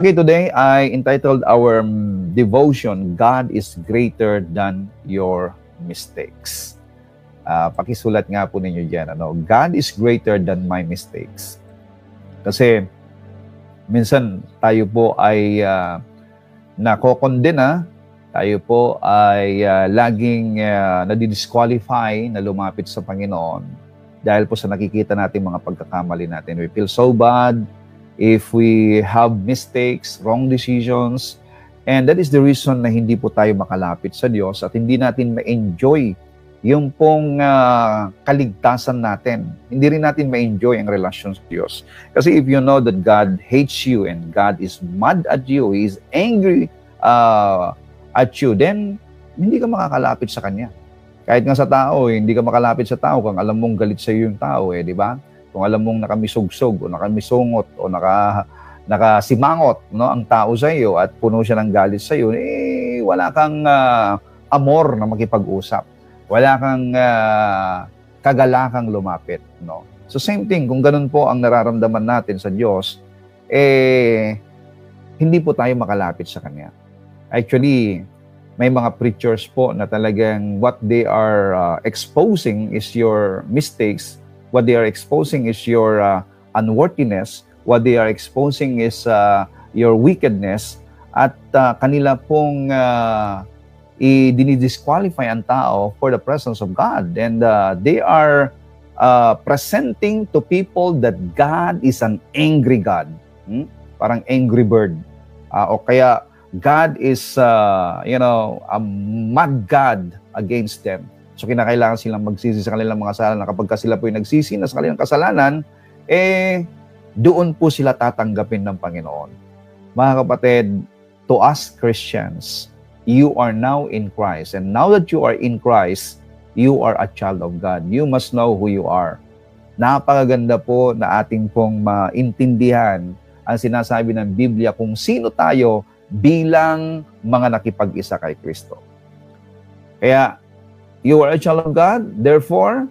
Okay, today I entitled our devotion, God is greater than your mistakes. Pakisulat nga po ninyo dyan, God is greater than my mistakes. Kasi minsan tayo po ay nakokondena, tayo po ay laging nadidisqualify na lumapit sa Panginoon dahil po sa nakikita natin mga pagkakamali natin. We feel so bad if we have mistakes, wrong decisions, and that is the reason na hindi po tayo makalapit sa Diyos at hindi natin ma-enjoy yung pong kaligtasan natin. Hindi rin natin ma-enjoy ang relasyon sa Diyos. Kasi if you know that God hates you and God is mad at you, He is angry at you, then hindi ka makakalapit sa Kanya. Kahit nga sa tao, hindi ka makalapit sa tao kung alam mong galit sa iyo yung tao, di ba? Kung alam mong nakamisog-sog o nakamisungot o nakasimangot ang tao sa iyo at puno siya ng galit sa iyo, wala kang amor na makipag-usap. Wala kang kagalakang lumapit. So same thing, kung ganun po ang nararamdaman natin sa Diyos, hindi po tayo makalapit sa Kanya. Actually, may mga preachers po na talagang what they are exposing is your mistakes. What they are exposing is your unworthiness. What they are exposing is your wickedness. At kanila pong dinidisqualify ang tao for the presence of God. And they are presenting to people that God is an angry God. Parang angry bird. O kaya God is, a mad God against them. So, kinakailangan silang magsisi sa kanilang mga kasalanan. Kapag sila po yung nagsisi na sa kanilang kasalanan, doon po sila tatanggapin ng Panginoon. Mga kapatid, to us Christians, you are now in Christ. And now that you are in Christ, you are a child of God. You must know who you are. Napakaganda po na ating pong maintindihan ang sinasabi ng Biblia kung sino tayo bilang mga nakipag-isa kay Kristo. Kaya, you are a child of God, therefore,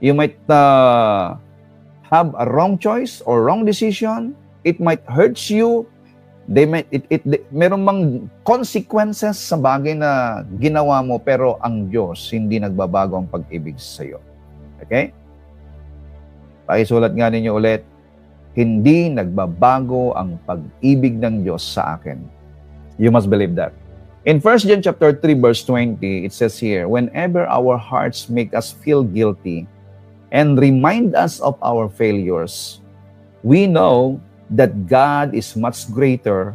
you might have a wrong choice or wrong decision. It might hurt you. Meron mang consequences sa bagay na ginawa mo, pero ang Diyos hindi nagbabago ang pag-ibig sa iyo. Okay? Pakisulat nga ninyo ulit, hindi nagbabago ang pag-ibig ng Diyos sa akin. You must believe that. In 1 John chapter 3 verse 20, it says here, whenever our hearts make us feel guilty and remind us of our failures, we know that God is much greater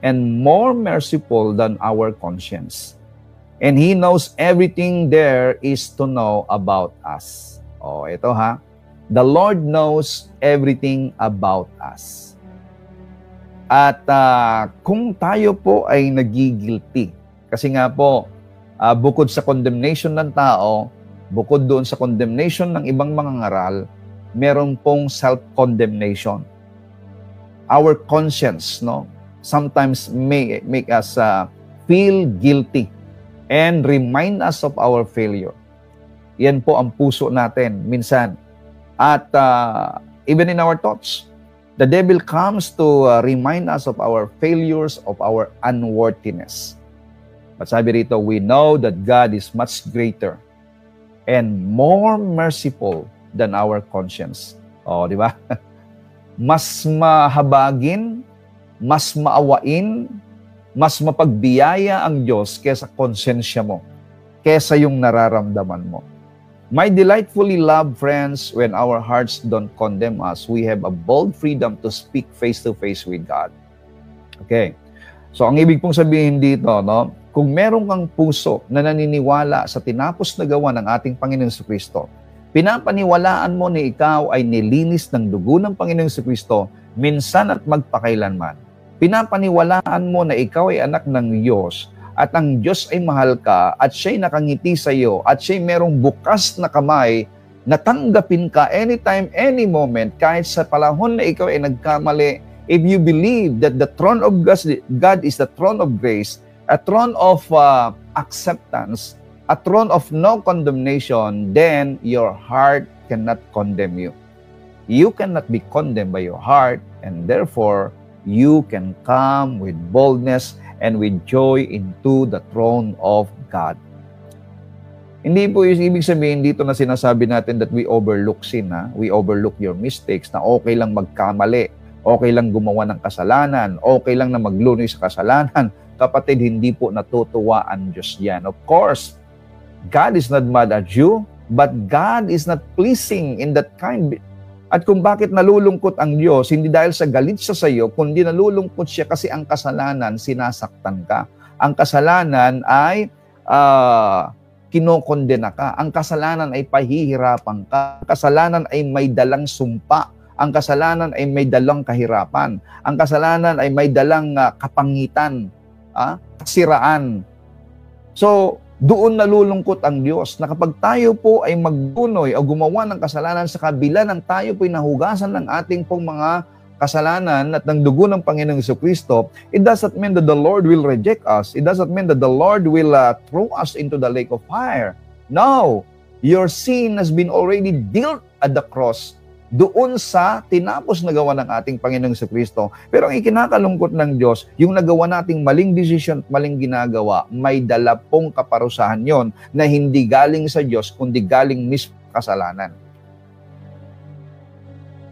and more merciful than our conscience. And He knows everything there is to know about us. Ito ha. The Lord knows everything about us. At kung tayo po ay nagigilty, kasi nga po, bukod sa condemnation ng tao, bukod doon sa condemnation ng ibang mga ngaral, meron pong self-condemnation. Our conscience, sometimes make us feel guilty and remind us of our failure. Yan po ang puso natin minsan. At even in our thoughts, the devil comes to remind us of our failures, of our unworthiness. But sabi rito, we know that God is much greater and more merciful than our conscience. Di ba? Mas mahabagin, mas maawain, mas mapagbiyaya ang Diyos kesa konsensya mo, kesa yung nararamdaman mo. My delightfully loved friends, when our hearts don't condemn us, we have a bold freedom to speak face-to-face with God. Okay. So, ang ibig pong sabihin dito, kung meron kang puso na naniniwala sa tinapos na gawa ng ating Panginoong Jesucristo, pinapaniwalaan mo na ikaw ay nilinis ng dugo ng Panginoong Jesucristo minsan at magpakailanman. Pinapaniwalaan mo na ikaw ay anak ng Diyos, at ang Diyos ay mahal ka, at siya'y nakangiti sa iyo, at siya'y merong bukas na kamay na tanggapin ka anytime, any moment, kahit sa panahon na ikaw ay nagkamali. If you believe that the throne of God is the throne of grace, a throne of acceptance, a throne of no condemnation, then your heart cannot condemn you. You cannot be condemned by your heart, and therefore, you can come with boldness and with joy into the throne of God. Hindi po yung ibig sabihin dito na sinasabi natin that we overlook sin, ha? We overlook your mistakes, na okay lang magkamali, okay lang gumawa ng kasalanan, okay lang na maglunoy sa kasalanan. Kapatid, hindi po natutuwa ang Diyos yan. Of course, God is not mad at you, but God is not pleasing in that kind. At kung bakit nalulungkot ang Diyos, hindi dahil sa galit siya sa iyo, kundi nalulungkot siya kasi ang kasalanan, sinasaktan ka. Ang kasalanan ay kinokondena ka. Ang kasalanan ay pahihirapan ka. Ang kasalanan ay may dalang sumpa. Ang kasalanan ay may dalang kahirapan. Ang kasalanan ay may dalang kapangitan, kasiraan. So, doon nalulungkot ang Diyos na kapag tayo po ay magdunoy o gumawa ng kasalanan sa kabila ng tayo po ay nahugasan ng ating pong mga kasalanan at ng dugo ng Panginoong Jesucristo, it doesn't mean that the Lord will reject us. It doesn't mean that the Lord will throw us into the lake of fire. No! Your sin has been already dealt at the cross doon sa tinapos na gawa ng ating Panginoong Jesucristo. Pero ang ikinakalungkot ng Diyos, yung nagawa nating maling desisyon at maling ginagawa, may dala pong kaparusahan yon na hindi galing sa Diyos, kundi galing mismo kasalanan.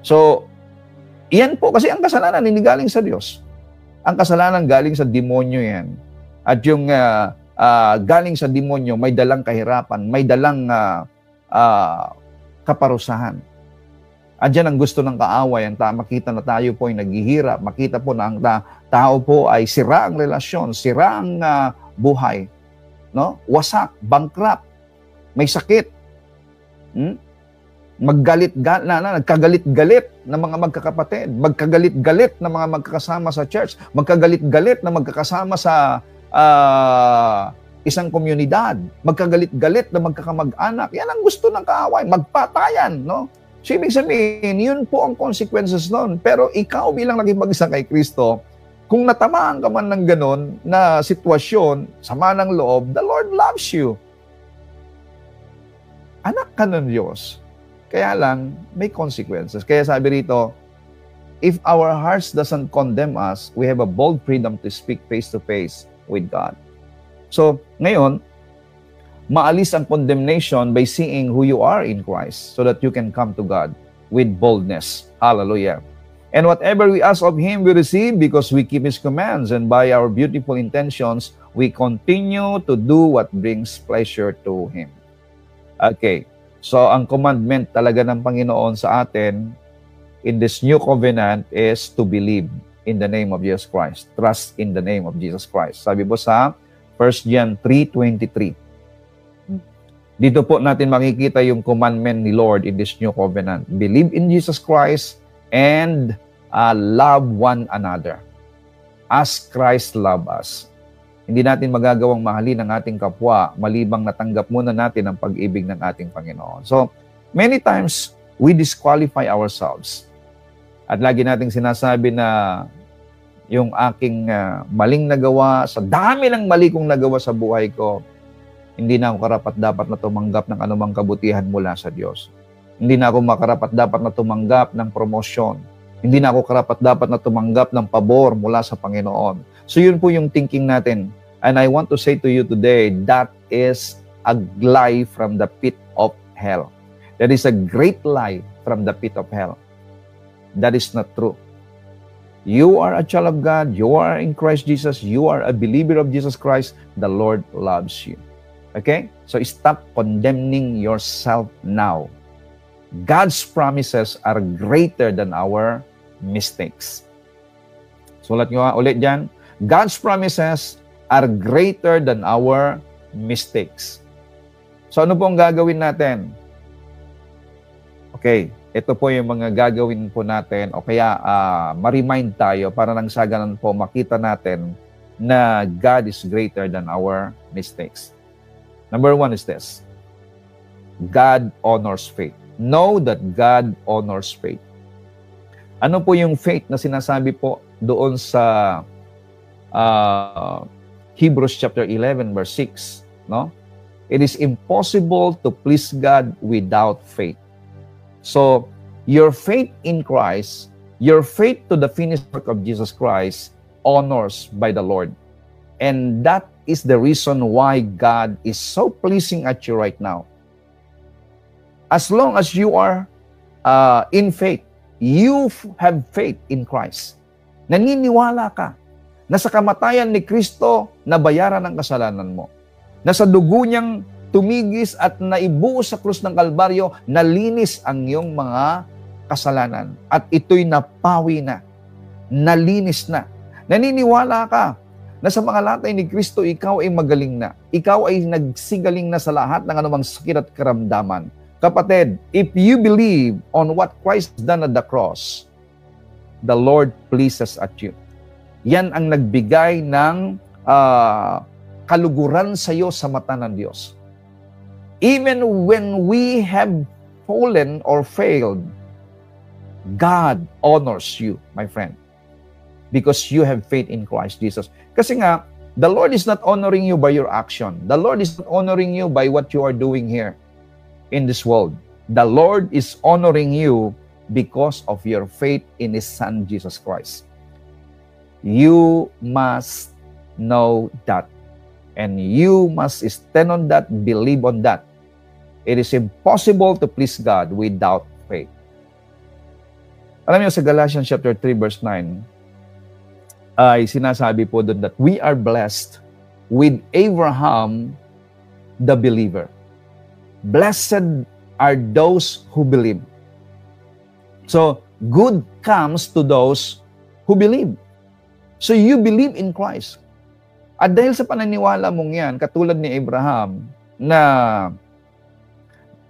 So, iyan po, kasi ang kasalanan hindi galing sa Diyos. Ang kasalanan galing sa demonyo yan. At yung galing sa demonyo, may dalang kahirapan, may dalang kaparusahan. At dyan ang gusto ng kaaway, makita na tayo po ay naghihirap, makita po na ang tao po ay sira ang relasyon, sira ang buhay, no? Wasak, bankrupt, may sakit, nagkagalit-galit na mga magkakapatid, magkagalit-galit na mga magkakasama sa church, magkagalit-galit na magkakasama sa isang komunidad, magkagalit-galit na magkakamag-anak. Yan ang gusto ng kaaway, magpatayan, no? So, ibig sabihin, yun po ang consequences nun. Pero ikaw bilang nakipag-isa kay Kristo, kung natamaan ka man ng ganon na sitwasyon, sama ng loob, the Lord loves you. Anak ka ng Diyos. Kaya lang, may consequences. Kaya sabi rito, if our hearts doesn't condemn us, we have a bold freedom to speak face-to-face with God. So, ngayon, maalis ang condemnation by seeing who you are in Christ so that you can come to God with boldness. Hallelujah. And whatever we ask of Him, we receive because we keep His commands, and by our beautiful intentions, we continue to do what brings pleasure to Him. Okay. So, ang commandment talaga ng Panginoon sa atin in this new covenant is to believe in the name of Jesus Christ. Trust in the name of Jesus Christ. Sabi po sa 1 John 3:23. Dito po natin makikita yung commandment ni Lord in this new covenant. Believe in Jesus Christ and love one another as Christ loved us. Hindi natin magagawang mahalin ang ating kapwa malibang natanggap muna natin ang pag-ibig ng ating Panginoon. So, many times, we disqualify ourselves. At lagi nating sinasabi na yung aking maling nagawa, sa dami ng mali kong nagawa sa buhay ko, hindi na ako karapat-dapat na tumanggap ng anumang kabutihan mula sa Diyos. Hindi na ako makarapat-dapat na tumanggap ng promosyon. Hindi na ako karapat-dapat na tumanggap ng pabor mula sa Panginoon. So yun po yung thinking natin. And I want to say to you today, that is a lie from the pit of hell. That is a great lie from the pit of hell. That is not true. You are a child of God. You are in Christ Jesus. You are a believer of Jesus Christ. The Lord loves you. Okay? So stop condemning yourself now. God's promises are greater than our mistakes. Sulat nyo ulit dyan. God's promises are greater than our mistakes. So ano po ang gagawin natin? Okay, ito po yung mga gagawin po natin o kaya ma-remind tayo para nang sa ganun po makita natin na God is greater than our mistakes. Number 1 is this. God honors faith. Know that God honors faith. Ano po yung faith na sinasabi po doon sa Hebrews chapter 11 verse 6, no? It is impossible to please God without faith. So, your faith in Christ Your faith to the finished work of Jesus Christ honors by the Lord. And that is the reason why God is so pleasing at you right now. As long as you are in faith, you have faith in Christ. Naniniwala ka na sa kamatayan ni Kristo nabayaran ang kasalanan mo. Na sa dugo niyang tumigis at naibuo sa krus ng Kalbaryo, nalinis ang iyong mga kasalanan. At ito'y napawi na. Nalinis na. Naniniwala ka na sa mga latay ni Kristo, ikaw ay magaling na. Ikaw ay nagsigaling na sa lahat ng anumang sakit at karamdaman. Kapatid, if you believe on what Christ done at the cross, the Lord pleases at you. Yan ang nagbigay ng kaluguran sa iyo sa mata ng Diyos. Even when we have fallen or failed, God honors you, my friend, because you have faith in Christ Jesus. Kasi nga, the Lord is not honoring you by your action. The Lord is not honoring you by what you are doing here in this world. The Lord is honoring you because of your faith in His Son, Jesus Christ. You must know that. And you must stand on that, believe on that. It is impossible to please God without faith. Alam niyo, sa Galatians chapter 3, verse 9, ay sinasabi po doon that we are blessed with Abraham, the believer. Blessed are those who believe. So, good comes to those who believe. So, you believe in Christ. At dahil sa pananiwala mong yan, katulad ni Abraham, na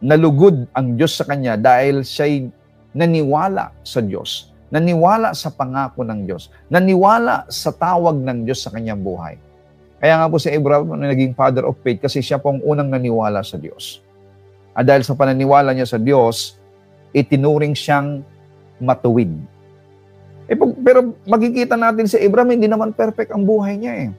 nalugod ang Diyos sa kanya dahil siya'y naniwala sa Diyos, naniwala sa pangako ng Diyos, naniwala sa tawag ng Diyos sa kanyang buhay. Kaya nga po si Abraham naging father of faith kasi siya po ang unang naniwala sa Diyos. At dahil sa pananiwala niya sa Diyos, itinuring siyang matuwid. Pero makikita natin si Abraham, hindi naman perfect ang buhay niya eh.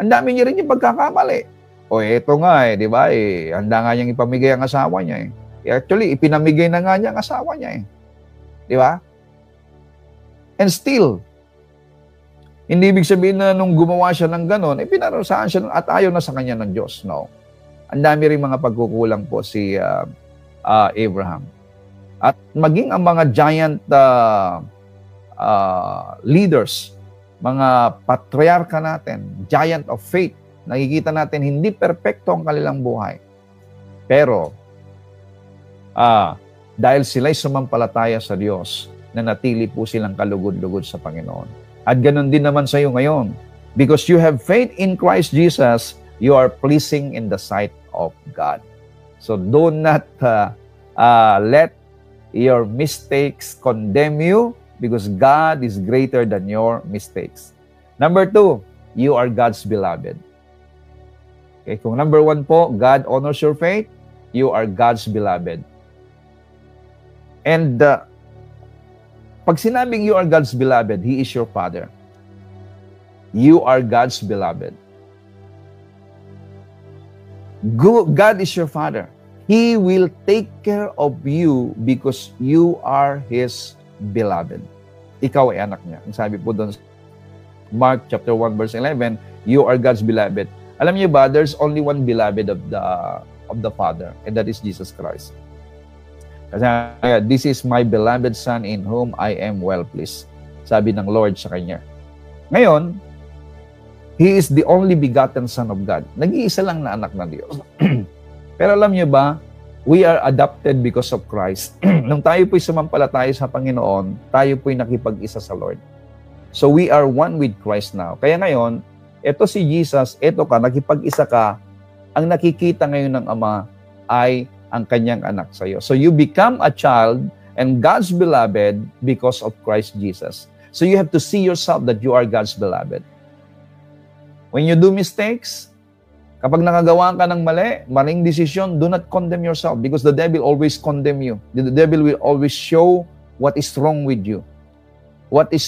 Ang dami niya rin yung pagkakamali. O eto nga di ba handa nga niyang ipamigay ang asawa niya eh. Actually, ipinamigay na nga niya ang asawa niya eh. Di ba? And still, hindi ibig sabihin na nung gumawa siya ng ganon, pinarusahan siya at ayaw na sa kanya ng Diyos. No. Ang dami rin mga pagkukulang po si Abraham. At maging ang mga giant leaders, mga patriarka natin, giant of faith, nakikita natin hindi perpekto ang kanilang buhay. Pero, dahil sila'y sumampalataya sa Diyos, nanatili po silang kalugod-lugod sa Panginoon. At ganun din naman sa iyo ngayon. Because you have faith in Christ Jesus, you are pleasing in the sight of God. So do not let your mistakes condemn you, because God is greater than your mistakes. Number 2, you are God's beloved. Okay, kung number 1 po, God honors your faith, you are God's beloved. And pag sinabing you are God's beloved, He is your Father. You are God's beloved. God is your Father. He will take care of you because you are His beloved. Ikaw ay anak niya. Ang sabi po doon sa Mark chapter 1 verse 11, you are God's beloved. Alam niyo ba, there's only one beloved of the Father, and that is Jesus Christ. Kasi this is my beloved Son in whom I am well pleased. Sabi ng Lord sa kanya. Ngayon, He is the only begotten Son of God. Nag-iisa lang na anak ng Diyos. Pero alam niyo ba, we are adopted because of Christ. Nung tayo po'y sumampalataya sa Panginoon, tayo po'y nakipag-isa sa Lord. So we are one with Christ now. Kaya ngayon, eto si Jesus, eto ka, nakipag-isa ka, ang nakikita ngayon ng Ama ay ang kanyang anak sa iyo. So you become a child and God's beloved because of Christ Jesus. So you have to see yourself that you are God's beloved. When you do mistakes, kapag nakagawa ka ng maling decision, do not condemn yourself because the devil always condemn you. The devil will always show what is wrong with you. What is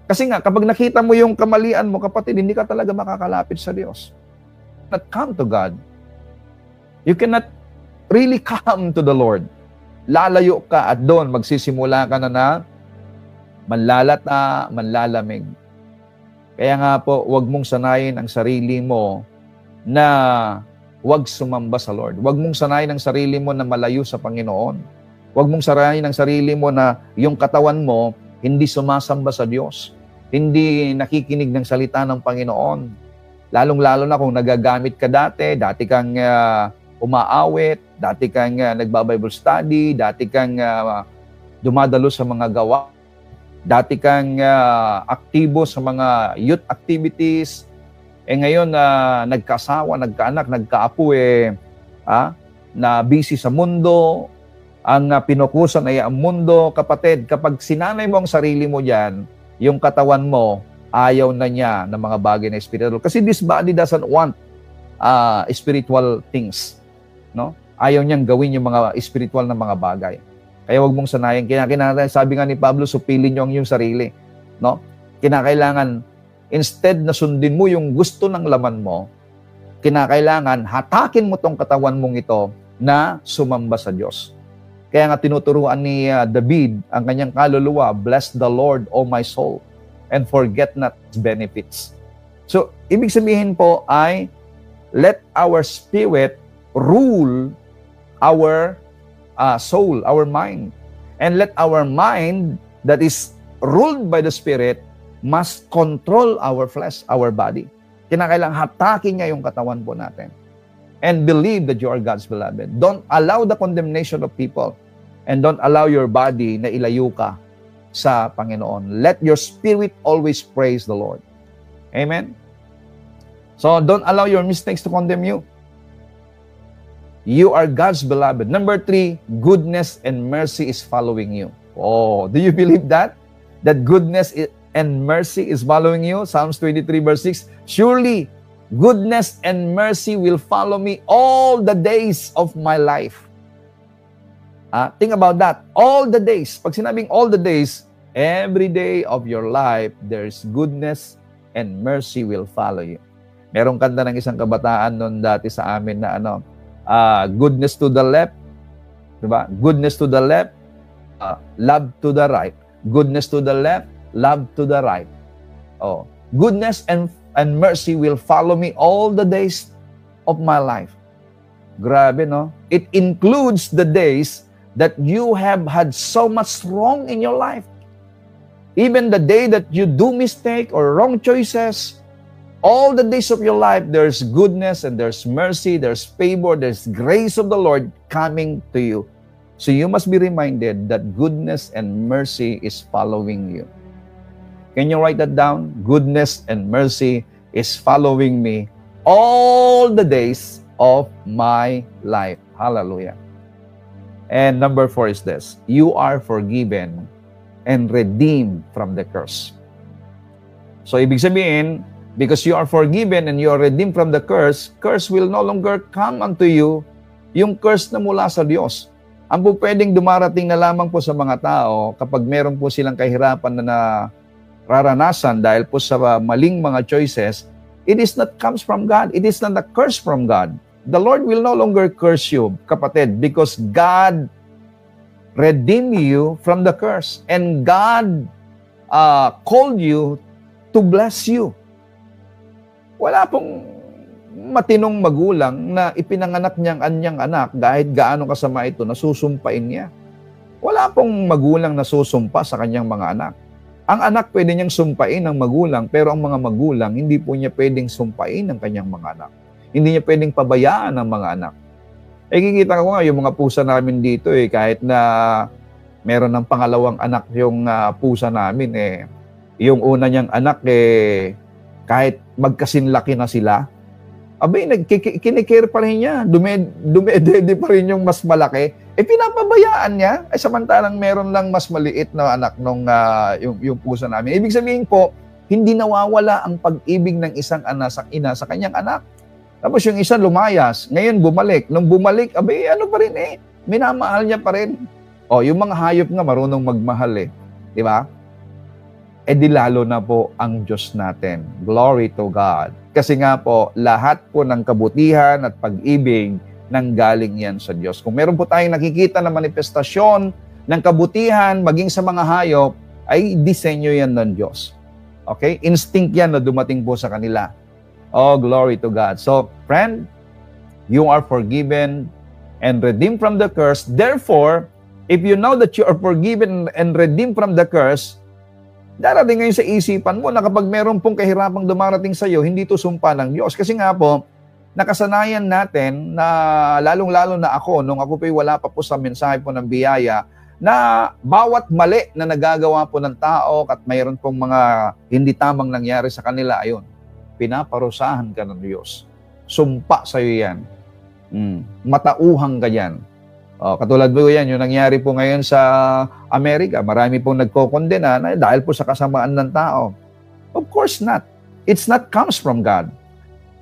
kasi nga, kapag nakita mo yung kamalian mo, kapatid, hindi ka talaga makakalapit sa Diyos. Not come to God. You cannot really come to the Lord. Lalayo ka at doon magsisimula ka na manlalata, manlalamig. Kaya nga po, huwag mong sanayin ang sarili mo na huwag sumamba sa Lord. Huwag mong sanayin ang sarili mo na malayo sa Panginoon. Huwag mong sanayin ang sarili mo na yung katawan mo hindi sumasamba sa Diyos. Hindi nakikinig ng salita ng Panginoon. Lalong-lalo na kung nagagamit ka dati kang umaawit, dati kang nagba-Bible study, dati kang dumadalo sa mga gawa, dati kang aktibo sa mga youth activities, ngayon nagkasawa, nagkaanak, nagkaapo, na busy sa mundo, ang pinukusan ay ang mundo. Kapatid, kapag sinanay mo ang sarili mo dyan, yung katawan mo, ayaw na niya ng mga bagay na spiritual. Kasi this body doesn't want spiritual things. No? Ayaw niyang gawin yung mga spiritual na mga bagay. Kaya huwag mong sanayin. Sabi nga ni Pablo, supilin niyo ang iyong sarili. No? Kinakailangan, instead na sundin mo yung gusto ng laman mo, kinakailangan hatakin mo tong katawan mong ito na sumamba sa Diyos. Kaya nga tinuturuan ni David ang kanyang kaluluwa, "Bless the Lord, O my soul, and forget not His benefits." So, ibig sabihin po ay, let our spirit rule our soul, our mind. And let our mind that is ruled by the Spirit must control our flesh, our body. Kinakailangan hatakin niya yung katawan po natin. And believe that you are God's beloved. Don't allow the condemnation of people. And don't allow your body na ilayo ka sa Panginoon. Let your spirit always praise the Lord. Amen? So, don't allow your mistakes to condemn you. You are God's beloved. Number 3, goodness and mercy is following you. Oh, do you believe that? That goodness and mercy is following you? Psalms 23 verse 6, "Surely, goodness and mercy will follow me all the days of my life." Think about that. All the days. Pag sinabing all the days, every day of your life, there's goodness and mercy will follow you. Merong kanta ng isang kabataan noon dati sa amin na goodness to the left, diba? Goodness to the left, love to the right. Goodness to the left, love to the right. Oh, goodness and mercy will follow me all the days of my life. Grabe, no? It includes the days that you have had so much wrong in your life. Even the day that you do mistake or wrong choices, all the days of your life, there's goodness and there's mercy, there's favor, there's grace of the Lord coming to you. So you must be reminded that goodness and mercy is following you. Can you write that down? Goodness and mercy is following me all the days of my life. Hallelujah. And number 4 is this: you are forgiven and redeemed from the curse. So ibig sabihin, because you are forgiven and you are redeemed from the curse will no longer come unto you, yung curse na mula sa Diyos. Ang po pwedeng dumarating na lamang po sa mga tao kapag meron po silang kahirapan na nararanasan dahil po sa maling mga choices, it is not comes from God. It is not a curse from God. The Lord will no longer curse you, kapatid, because God redeemed you from the curse. And God called you to bless you. Wala pong matinong magulang na ipinanganak niyang anyang anak kahit gaano kasama ito, nasusumpain niya. Wala pong magulang na susumpa sa kanyang mga anak. Ang anak pwede niyang sumpain ng magulang, pero ang mga magulang hindi po niya pwedeng sumpain ng kanyang mga anak. Hindi niya pwedeng pabayaan ng mga anak. Kikita ko nga yung mga pusa namin dito kahit na meron ng pangalawang anak yung pusa namin yung una niyang anak kahit magkasinlaki na sila, kinikare pa rin niya, dumedede pa rin yung mas malaki, pinapabayaan niya, samantalang meron lang mas maliit na anak nung yung pusa namin. Ibig sabihin po, hindi nawawala ang pag-ibig ng isang ina sa kanyang anak. Tapos yung isa lumayas, ngayon bumalik. Nung bumalik, ano pa rin minamahal niya pa rin. Yung mga hayop nga marunong magmahal di ba? Di lalo na po ang Diyos natin. Glory to God. Kasi nga po, lahat po ng kabutihan at pag-ibig nanggaling yan sa Diyos. Kung meron po tayong nakikita na manifestasyon ng kabutihan maging sa mga hayop, ay disenyo yan ng Diyos. Okay? Instinct yan na dumating po sa kanila. Oh, glory to God. So, friend, you are forgiven and redeemed from the curse. Therefore, if you know that you are forgiven and redeemed from the curse, darating ngayon sa isipan mo na kapag meron pong kahirapang dumarating sa iyo, hindi ito sumpa ng Diyos. Kasi nga po, nakasanayan natin na lalong-lalo na ako, nung ako po'y wala pa po sa mensahe po ng biyaya, na bawat mali na nagagawa po ng tao at mayroon pong mga hindi tamang nangyari sa kanila, ayun, pinaparusahan ka ng Diyos. Sumpa sa iyo yan. Matauhang ka yan. Katulad po yan, yung nangyari po ngayon sa Amerika, marami pong nagkokondena na dahil po sa kasamaan ng tao. Of course not. It's not comes from God.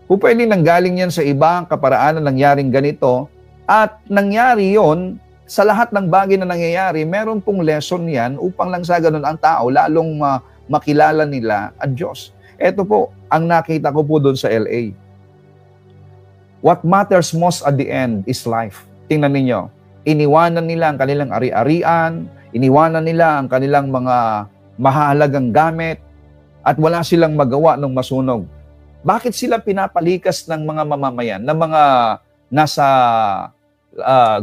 Kung pwede nanggaling yan sa ibang kaparaanan nangyaring ganito, at nangyari yon sa lahat ng bagay na nangyayari, meron pong lesson yan upang lang sa ganun ang tao, lalong makilala nila ang Diyos. Ito po, ang nakita ko po doon sa LA. What matters most at the end is life. Tingnan ninyo, iniwanan nila ang kanilang ari-arian, iniwanan nila ang kanilang mga mahalagang gamit, at wala silang magawa ng masunog. Bakit sila pinapalikas ng mga mamamayan, ng mga nasa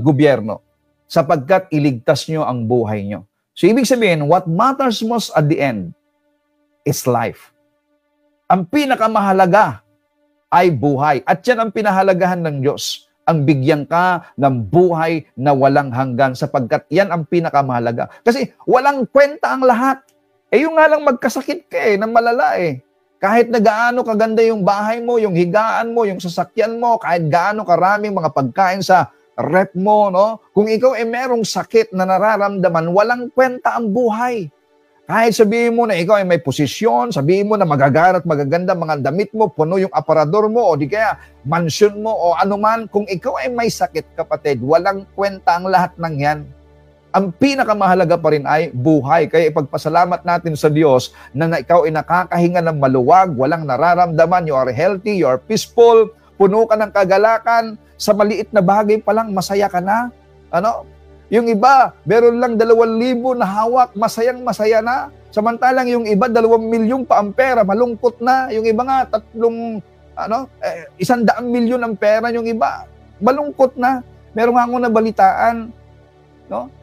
gobyerno? Sapagkat iligtas nyo ang buhay nyo. So, ibig sabihin, what matters most at the end is life. Ang pinakamahalaga ay buhay. At yan ang pinahalagahan ng Diyos. Ang bigyan ka ng buhay na walang hanggan sapagkat yan ang pinakamahalaga. Kasi walang kwenta ang lahat. Yung nga lang magkasakit ka ng malala Kahit na gaano kaganda yung bahay mo, yung higaan mo, yung sasakyan mo, kahit gaano karaming mga pagkain sa rep mo, no? Kung ikaw merong sakit na nararamdaman, walang kwenta ang buhay. Kahit sabihin mo na ikaw may posisyon, sabihin mo na magaganda mga damit mo, puno yung aparador mo, o di kaya mansion mo, o anuman, kung ikaw may sakit, kapatid, walang kwenta ang lahat ng yan. Ang pinakamahalaga pa rin ay buhay. Kaya ipagpasalamat natin sa Diyos na ikaw ay nakakahinga ng maluwag, walang nararamdaman, you are healthy, you are peaceful, puno ka ng kagalakan, sa maliit na bagay pa lang, masaya ka na. Yung iba, meron lang 2,000 na hawak, masayang-masaya na. Samantalang yung iba, 2,000,000 pa ang pera, malungkot na. Yung iba nga, 100,000,000 ang pera, yung iba, malungkot na. Meron nga akong nabalitaan,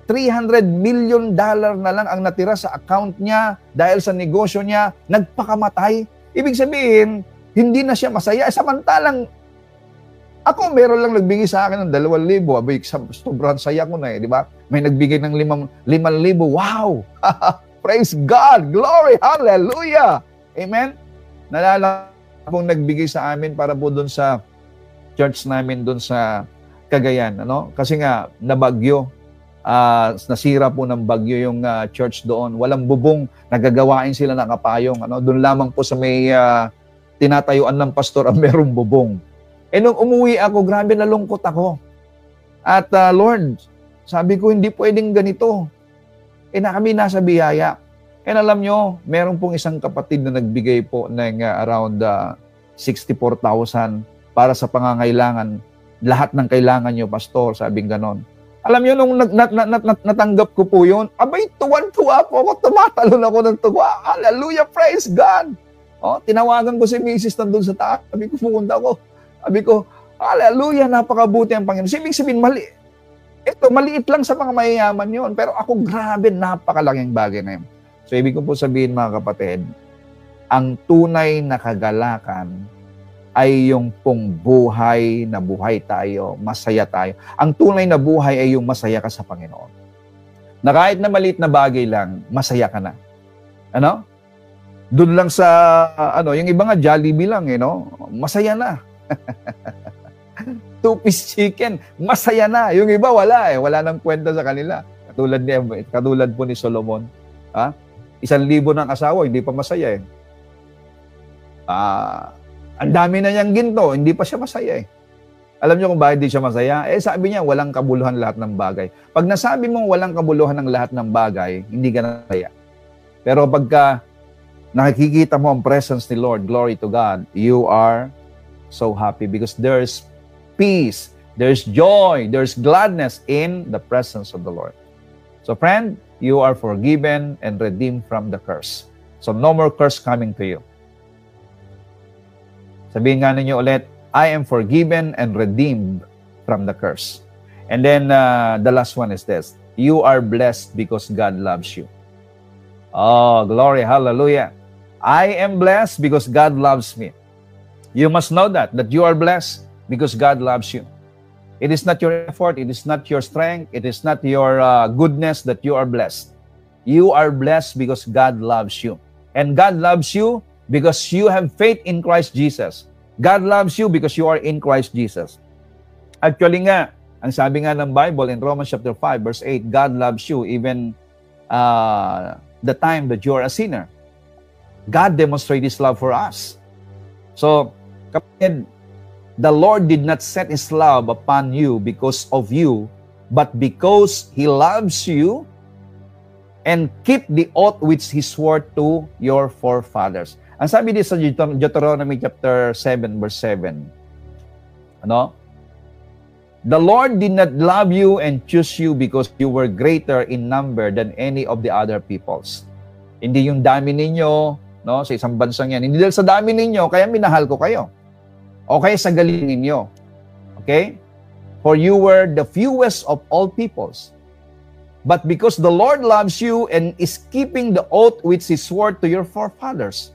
$300 million na lang ang natira sa account niya dahil sa negosyo niya, nagpakamatay. Ibig sabihin, hindi na siya masaya. Samantalang, ako meron lang nagbigay sa akin ng 2,000. Abay, sobrang saya ko na di ba? May nagbigay ng 5,000. Wow! Praise God! Glory! Hallelujah! Amen? Nalala pong nagbigay sa amin para po doon sa church namin doon sa Cagayan. Kasi nga, nabagyo. Nasira po ng bagyo yung church doon. Walang bubong, nagagawain sila ng kapayong. Doon lamang po sa may tinatayuan ng pastor ang merong bubong. Nung umuwi ako, grabe nalungkot ako. At Lord, sabi ko, hindi pwedeng ganito. Na kami nasa biyaya. Alam nyo, meron pong isang kapatid na nagbigay po ng around 64,000 para sa pangangailangan. Lahat ng kailangan nyo, pastor, sabing ganon. Alam nyo, nung natanggap ko po yun, abay, tuwan-tuwa po ako, tumatalon ako ng tuwa. Hallelujah, praise God! Tinawagan ko si Mrs. nandun sa taas. Sabi ko, pupunta ako. Sabi ko, hallelujah, napakabuti ang Panginoon. Ibig sabihin, maliit lang sa mga mayayaman yun. Pero ako, grabe, napakalaking bagay na yun. So, ibig ko po sabihin, mga kapatid, ang tunay na kagalakan ay yung pong buhay na buhay tayo, masaya tayo. Ang tunay na buhay ay yung masaya ka sa Panginoon. Na kahit na maliit na bagay lang, masaya ka na. Doon lang sa, yung iba nga, Jollibee lang, masaya na. 2-piece chicken, masaya na. Yung iba, wala Wala nang kwenta sa kanila. Katulad po ni Solomon. 1,000 ng asawa, hindi pa masaya Ang dami na niyang ginto, hindi pa siya masaya Alam niyo kung bakit hindi siya masaya? Sabi niya, walang kabuluhan lahat ng bagay. Pag nasabi mong walang kabuluhan ng lahat ng bagay, hindi ka masaya. Pero pagka nakikita mo ang presence ni Lord, glory to God, you are so happy because there's peace, there's joy, there's gladness in the presence of the Lord. So friend, you are forgiven and redeemed from the curse. So no more curse coming to you. Sabihin nga ninyo ulit, I am forgiven and redeemed from the curse. And then the last one is this, you are blessed because God loves you. Oh, glory, hallelujah. I am blessed because God loves me. You must know that you are blessed because God loves you. It is not your effort, it is not your strength, it is not your goodness that you are blessed. You are blessed because God loves you. And God loves you because you have faith in Christ Jesus. God loves you because you are in Christ Jesus. Actually nga, ang sabi nga ng Bible in Romans chapter 5 verse 8, God loves you even the time that you are a sinner. God demonstrated His love for us. So, kapatid, the Lord did not set His love upon you because of you, but because He loves you and keep the oath which He swore to your forefathers. Ang sabi dito sa Deuteronomy chapter 7 verse 7, ano? The Lord did not love you and choose you because you were greater in number than any of the other peoples. Hindi yung dami ninyo, no, sa isang bansang yan. Hindi dahil sa dami ninyo, kaya minahal ko kayo. O kaya sa galing ninyo. Okay? For you were the fewest of all peoples. But because the Lord loves you and is keeping the oath which He swore to your forefathers,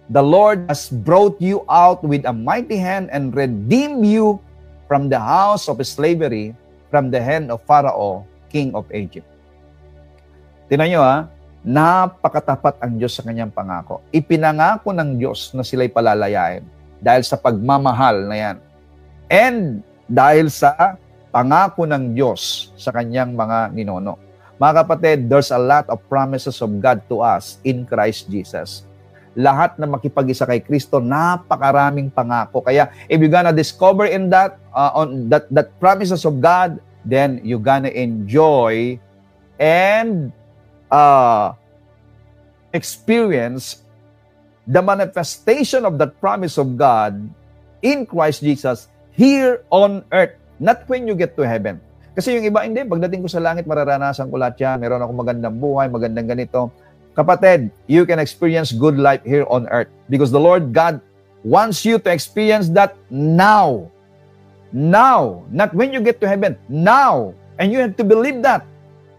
the Lord has brought you out with a mighty hand and redeemed you from the house of slavery, from the hand of Pharaoh, king of Egypt. Tingnan nyo napakatapat ang Diyos sa kanyang pangako. Ipinangako ng Diyos na sila'y palalayain dahil sa pagmamahal na yan. And dahil sa pangako ng Diyos sa kanyang mga ninuno. Mga kapatid, there's a lot of promises of God to us in Christ Jesus. Lahat na makipag-isa kay Kristo, napakaraming pangako. Kaya if you're gonna discover in that, on that promises of God, then you're gonna enjoy and experience the manifestation of that promise of God in Christ Jesus here on earth, not when you get to heaven. Kasi yung iba, hindi, pagdating ko sa langit, mararanasan ko lahat yan, meron akong magandang buhay, magandang ganito. Kapatid, you can experience good life here on earth because the Lord God wants you to experience that now. Now, not when you get to heaven, now. And you have to believe that.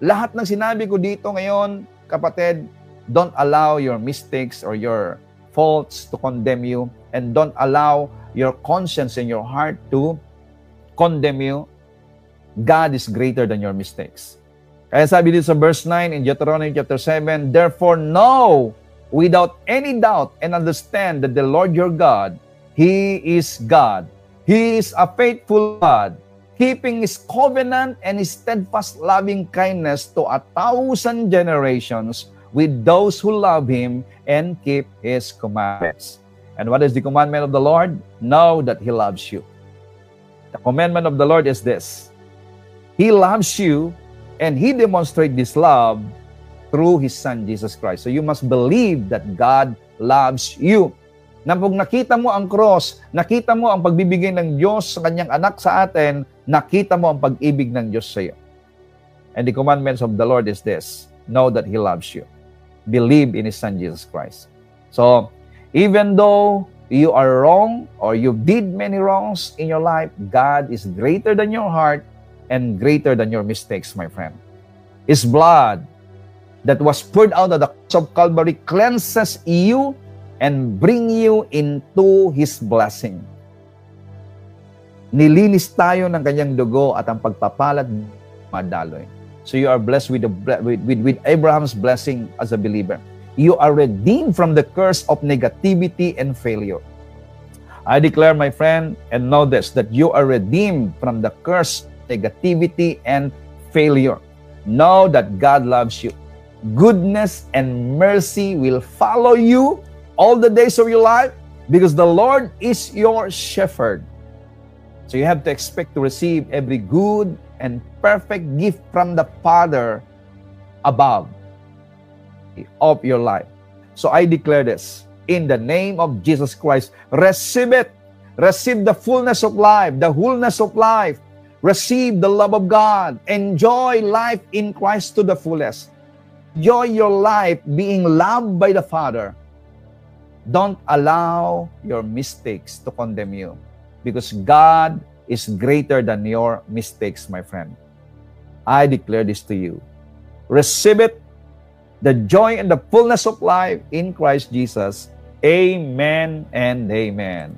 Lahat ng sinabi ko dito ngayon, kapatid, don't allow your mistakes or your faults to condemn you, and don't allow your conscience and your heart to condemn you. God is greater than your mistakes. Kaya sabi dito sa verse 9 in Deuteronomy chapter 7, therefore know without any doubt and understand that the Lord your God, He is God. He is a faithful God, keeping His covenant and His steadfast loving kindness to 1,000 generations with those who love Him and keep His commandments. And what is the commandment of the Lord? Know that He loves you. The commandment of the Lord is this. He loves you, and He demonstrates this love through His Son, Jesus Christ. So you must believe that God loves you. Na pag nakita mo ang cross, nakita mo ang pagbibigay ng Diyos sa Kanyang anak sa atin, nakita mo ang pag-ibig ng Diyos sa iyo. And the commandments of the Lord is this. Know that He loves you. Believe in His Son, Jesus Christ. So, even though you are wrong or you did many wrongs in your life, God is greater than your heart and greater than your mistakes, my friend. His blood that was poured out of the cross of Calvary cleanses you and bring you into His blessing. Nilinis tayo ng Kanyang dugo at ang pagpapalad madaloy. So you are blessed with Abraham's blessing as a believer. You are redeemed from the curse of negativity and failure. I declare, my friend, and know this, that you are redeemed from the curse negativity and failure. Know that God loves you. Goodness and mercy will follow you all the days of your life because the Lord is your shepherd. So you have to expect to receive every good and perfect gift from the Father above of your life. So I declare this in the name of Jesus Christ. Receive it. Receive the fullness of life, the wholeness of life. Receive the love of God. Enjoy life in Christ to the fullest. Enjoy your life being loved by the Father. Don't allow your mistakes to condemn you, because God is greater than your mistakes, my friend. I declare this to you. Receive it, the joy and the fullness of life in Christ Jesus. Amen and amen.